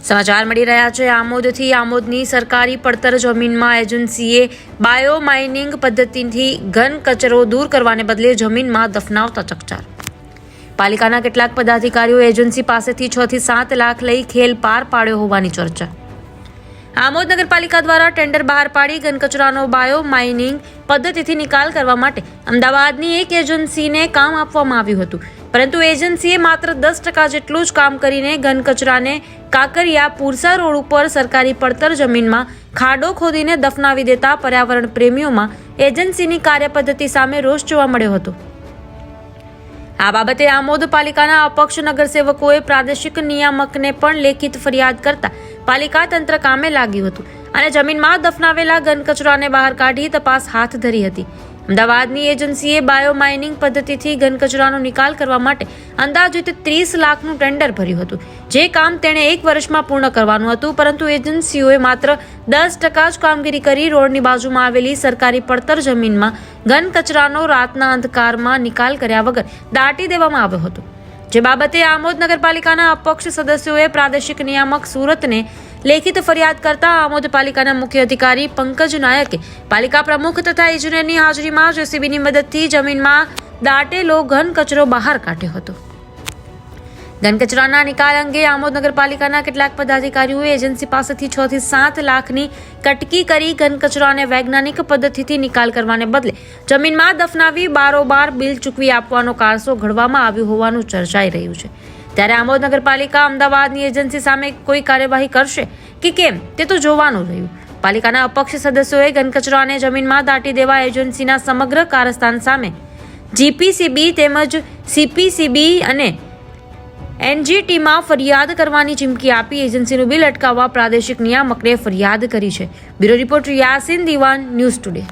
સમાચાર મળી રહ્યા છે આમોદથી। આમોદની સરકારી પડતર જમીનમાં એજન્સીએ બાયો માઇનિંગ પદ્ધતિથી ઘન કચરો દૂર કરવાને બદલે જમીનમાં દફનાવતા ચકચાર। પાલિકાના કેટલાક પદાધિકારીઓ એજન્સી પાસેથી 6 થી 7 લાખ લઈ ખેલ પાર પાડ્યો હોવાની ચર્ચા। આમોદ નગરપાલિકા દ્વારા ટેન્ડર બહાર પાડી ઘન કચરાનો બાયો માઇનિંગ પદ્ધતિથી નિકાલ કરવા માટે અમદાવાદની એક એજન્સીને કામ આપવામાં આવ્યું હતું, પરંતુ એજન્સીએ માત્ર 10% જેટલું જ કામ કરીને ઘન કચરાને કાંકરિયા પુરસા રોડ ઉપર સરકારી પડતર જમીનમાં ખાડો ખોદીને દફનાવી દેતા પર્યાવરણ પ્રેમીઓમાં એજન્સીની કાર્યપદ્ધતિ સામે રોષ જોવા મળ્યો હતો। આ બાબતે આમોદ પાલિકાના અપક્ષ નગરસેવકોએ પ્રાદેશિક નિયામકને પણ લેખિત ફરિયાદ કરતા પાલિકા તંત્ર કામે લાગ્યું હતું અને જમીનમાં દફનાવેલા ઘન કચરાને બહાર કાઢી તપાસ હાથ ધરી હતી। અમદાવાદની એજન્સીએ બાયો માઇનિંગ પદ્ધતિથી ઘન કચરાનો નિકાલ કરવા માટે અંદાજિત 30 લાખનું ટેન્ડર ભર્યું હતું, જે કામ તેણે 1 વર્ષમાં પૂર્ણ કરવાનું હતું, પરંતુ એજન્સીઓએ માત્ર 10% જ કામગીરી કરી રોડની બાજુમાં આવેલી સરકારી પડતર જમીનમાં ઘન કચરાનો રાતના અંધકારમાં નિકાલ કર્યા વગર દાટી દેવામાં આવ્યો હતો, જે બાબતે આમોદ નગરપાલિકાના અપક્ષ સદસ્યોએ પ્રાદેશિક નિયામક સુરતને લેખિત ફરિયાદ કરતા આમોદ પાલિકાના મુખ્ય અધિકારી પંકજ નાયકે પાલિકા પ્રમુખ તથા ઇજનેરની હાજરીમાં જેસીબીની મદદથી જમીનમાં દાટેલો ઘન કચરો બહાર કાઢ્યો હતો। ઘન કચરાના નિકાલ અંગે આમોદ નગરપાલિકાના કેટલાક પદાધિકારીઓએ એજન્સી પાસેથી 6 થી 7 લાખની કટકી કરી ઘન કચરાને વૈજ્ઞાનિક પદ્ધતિથી નિકાલ કરવાને બદલે જમીનમાં દફનાવી બારોબાર બિલ ચૂકવી આપવાનો કારસો ઘડવામાં આવ્યો હોવાનું ચર્ચાઈ રહ્યું છે। ત્યારે આમોદ નગરપાલિકા અમદાવાદની એજન્સી સામે કોઈ કાર્યવાહી કરશે કે કેમ તે તો જોવાનું રહ્યું। પાલિકાના અપક્ષ સદસ્યોએ ઘન કચરાને જમીનમાં દાટી દેવા એજન્સીના સમગ્ર કારસ્તાન સામે જીપીસીબી તેમજ સીપીસીબી અને એનજીટીમાં ફરિયાદ કરવાની ચીમકી આપી એજન્સીનું બિલ અટકાવવા પ્રાદેશિક નિયામકને ફરિયાદ કરી છે। બ્યુરો રિપોર્ટ યાસીન દિવાન, ન્યૂઝ ટુડે।